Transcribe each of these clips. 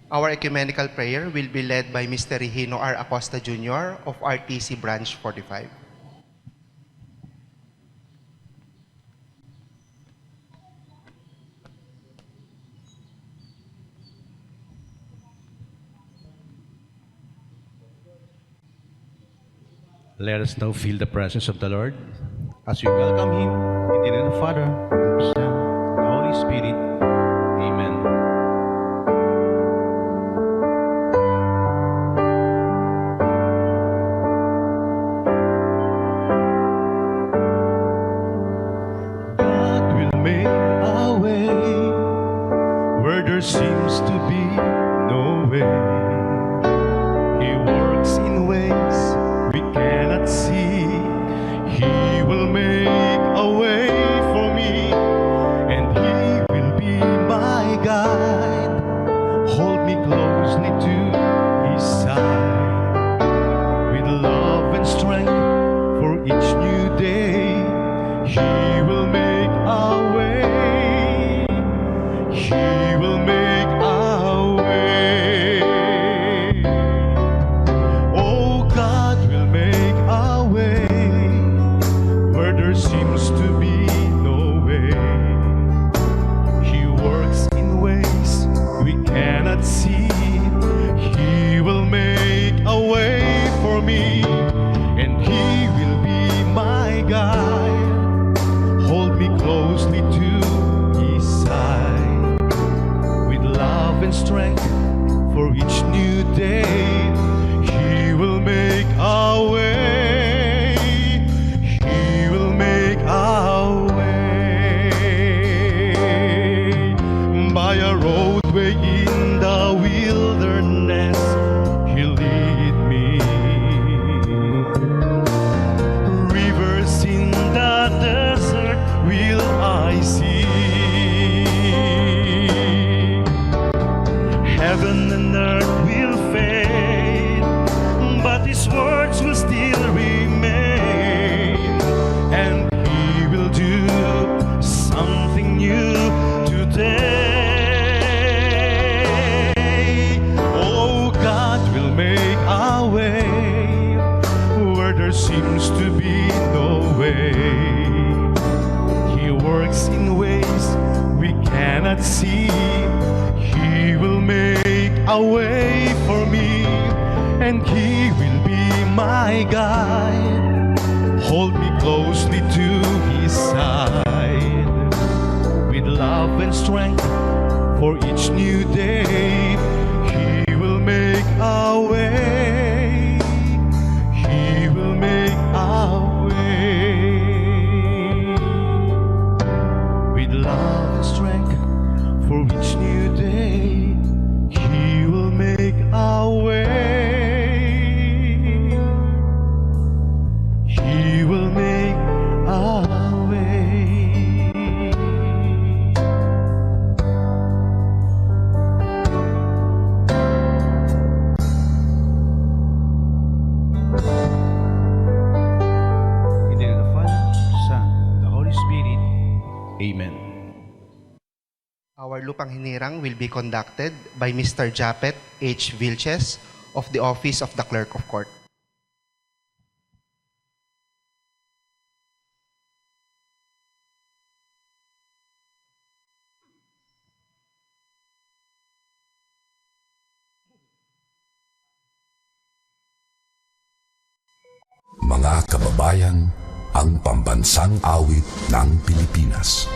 Our ecumenical prayer will be led by Mr. Regino R. Acosta Jr. of RTC Branch 45. Let us now feel the presence of the Lord as we welcome Him in the name of the Father, and the Son, and the Holy Spirit. Amen. God will make a way where there seems to be no way. He works in ways we cannot see. He will make a way for me, and He will be my guide. Hold me closely to His side, with love and strength for each new day. He will make a way. He will make a way. Oh, God will make a way where there seems to be no way. He works in ways we cannot see. He will make a way for me, and He will be my guide. Hold me closely to His side, with love and strength for each new day. He will make a way. He will make a way. By a roadway in the wilderness, He'll lead me. Rivers in the desert will I see. Heaven and earth will fade, but His words will still remain, and He will do something new today. Oh, God will make a way where there seems to be no way. He works in ways we cannot see. He will make a way for me, and He will be my guide. Hold me closely to His side, with love and strength for each new day. He will make a way. He will make a way, with love and strength for each new day. He will make a way. He will make a way. In the name of the Father, Son, and the Holy Spirit. Amen. Our lupang hinirang will be conducted by Mr. Japet H. Vilches of the Office of the Clerk of Court. Mga kababayan, ang pambansang awit ng Pilipinas.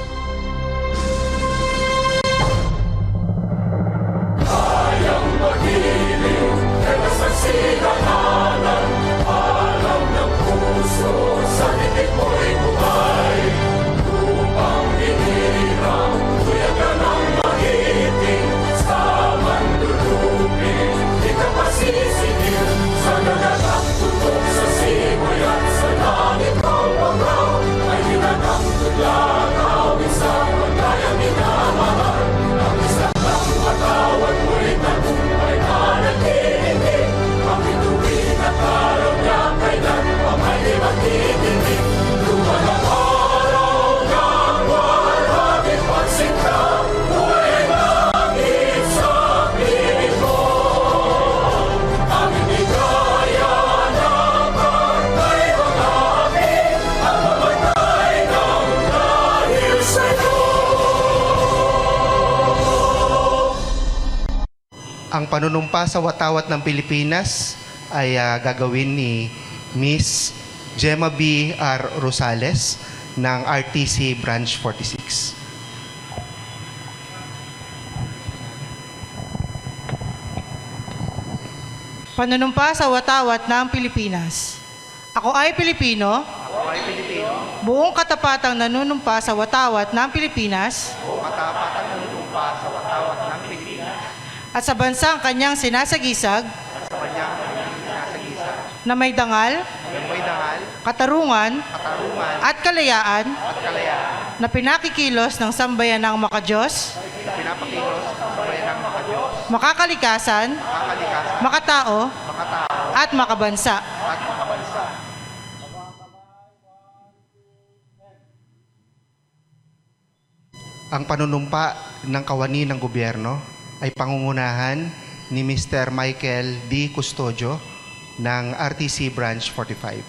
Sa langit ang pangaw ay hinatang tudla, awit Ang panunumpa sa watawat ng Pilipinas ay gagawin ni Miss Gemma B. R. Rosales ng RTC Branch 46. Panunumpa sa watawat ng Pilipinas. Ako ay Pilipino, Ako ay Pilipino, buong katapatang nanunumpa sa watawat ng Pilipinas katapatang nanunumpa sa watawat ng Pilipinas at sa bansang kanyang sinasagisag at sa kanyang sinasagisa na may dangal, ng may dangal, katarungan katarungan at kalayaan at kalayaan na pinakikilos ng sambayan ng makadiyos, na pinapakilos sa bayan ng makadiyos, makakalikasan, makakalikasan, makatao makatao at makabansa. at makabansa. Ang panunumpa ng kawani ng gobyerno ay pangungunahan ni Mr. Michael D. Custodio ng RTC Branch 45.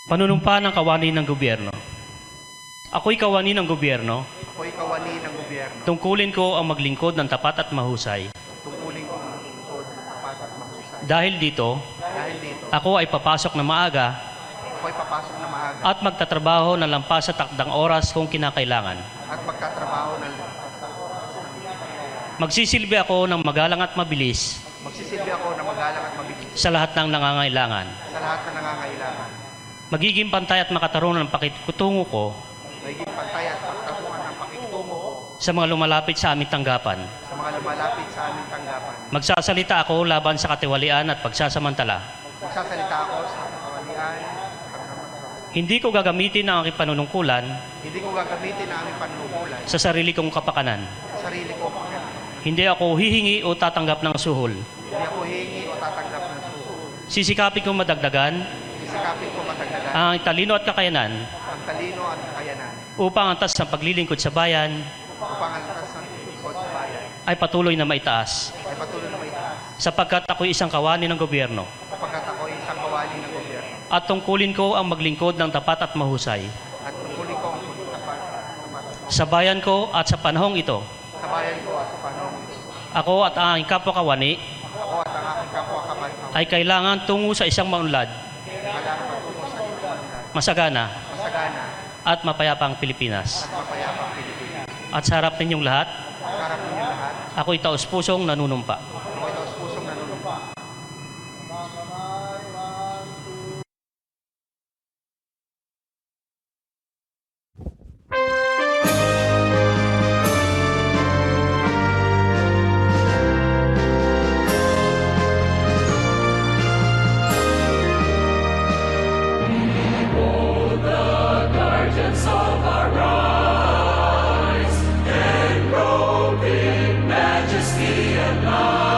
Panunumpa ng kawani ng gobyerno. Ako'y kawani ng gobyerno. Ako'y kawani ng gobyerno. Tungkulin ko ang maglingkod ng tapat at mahusay. Tungkulin ko ang lingkod ng tapat at mahusay. Dahil dito, Dahil dito, ako ay papasok na maaga ako'y papasok na maaga at magtatrabaho ng lampas sa takdang oras kung kinakailangan. at magkatrabaho ng Magsisilbi ako ng magalang at mabilis magsisilbi ako na magalang at mabilis sa lahat ng nangangailangan. sa lahat na nangangailangan. Magiging pantay at makatarungan ang pakikutungo ko Magiging pantay at pagtatungan ng pakikitungo ko sa mga lumalapit sa aming tanggapan. sa mga lumalapit sa aming tanggapan. Magsasalita ako laban sa katiwalian at pagsasamantala. Magsasalita ako sa kawalian. Hindi ko gagamitin ang aking panunungkulan Hindi ko gagamitin ang aming panunungkulan sa sarili kong kapakanan. sa sarili ko pagkakas. Hindi ako hihingi o tatanggap ng suhol. Hindi ako hihingi o tatanggap ng suhol. Sisikapin kong madagdagan Isikapin ko matagdagan ang talino at kakayanan ang talino at kakayanan upang antas ng paglilingkod sa bayan upang ang lakas ng lingkod sa bayan ay patuloy na maitaas. ay patuloy na maitaas Sapagkat ako'y isang kawani ng gobyerno sapagkat ako ay isang kawali ng gobyerno at tungkulin ko ang maglingkod ng tapat at mahusay at tungkulin ko ang tapat sa bayan ko at sa panahong ito. sa bayan ko at sa panahon ito. Ako at ang aking kapwa kawani Ako at ang aking kapwa kabansaw ay kailangan tungo sa isang maunlad, kailangan magtungo sa isang masagana masagana at mapayapang Pilipinas. at mapayapang Pilipinas. At sa harap ninyong lahat, Sa harap ninyo lahat, ako'y taus-pusong nanunumpa. ako ay taus-pusong nanunumpa. Majesty and light.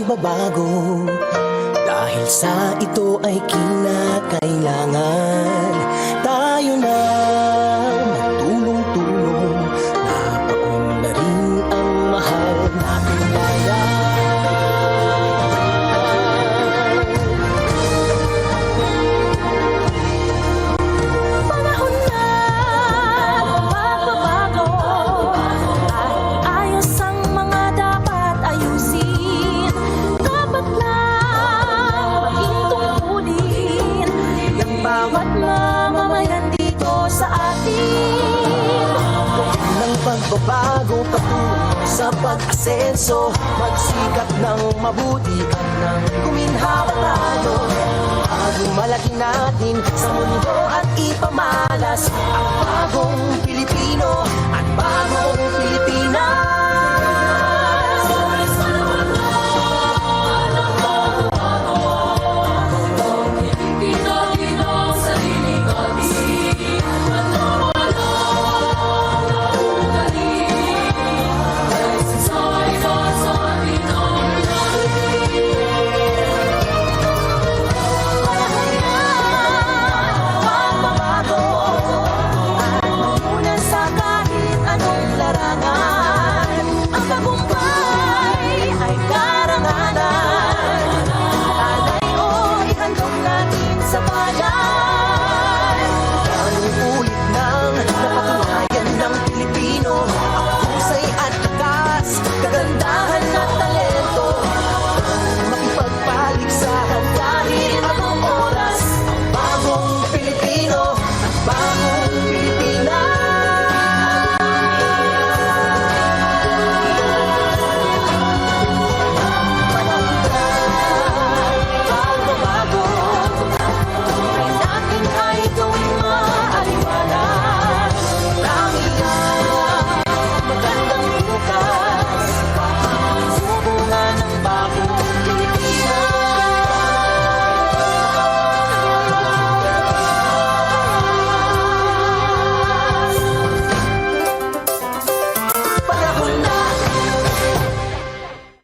pagbabago. Dahil sa ito ay kinakailangan tayo na magtulong-tulong. Napakunlarin ang mahal nating bayan. Panahon na magbabago, ay ayos ang mga dapat ayusin. Dapat lang maging tungkulin ng bawat mamamayan dito sa atin. Ng pagbabago patungo sa pag-asenso, magsikap ng mabuti at nang kuminhawa tayo. Bago malaki natin sa mundo at ipamalas ang bagong Pilipino at bagong Pilipino.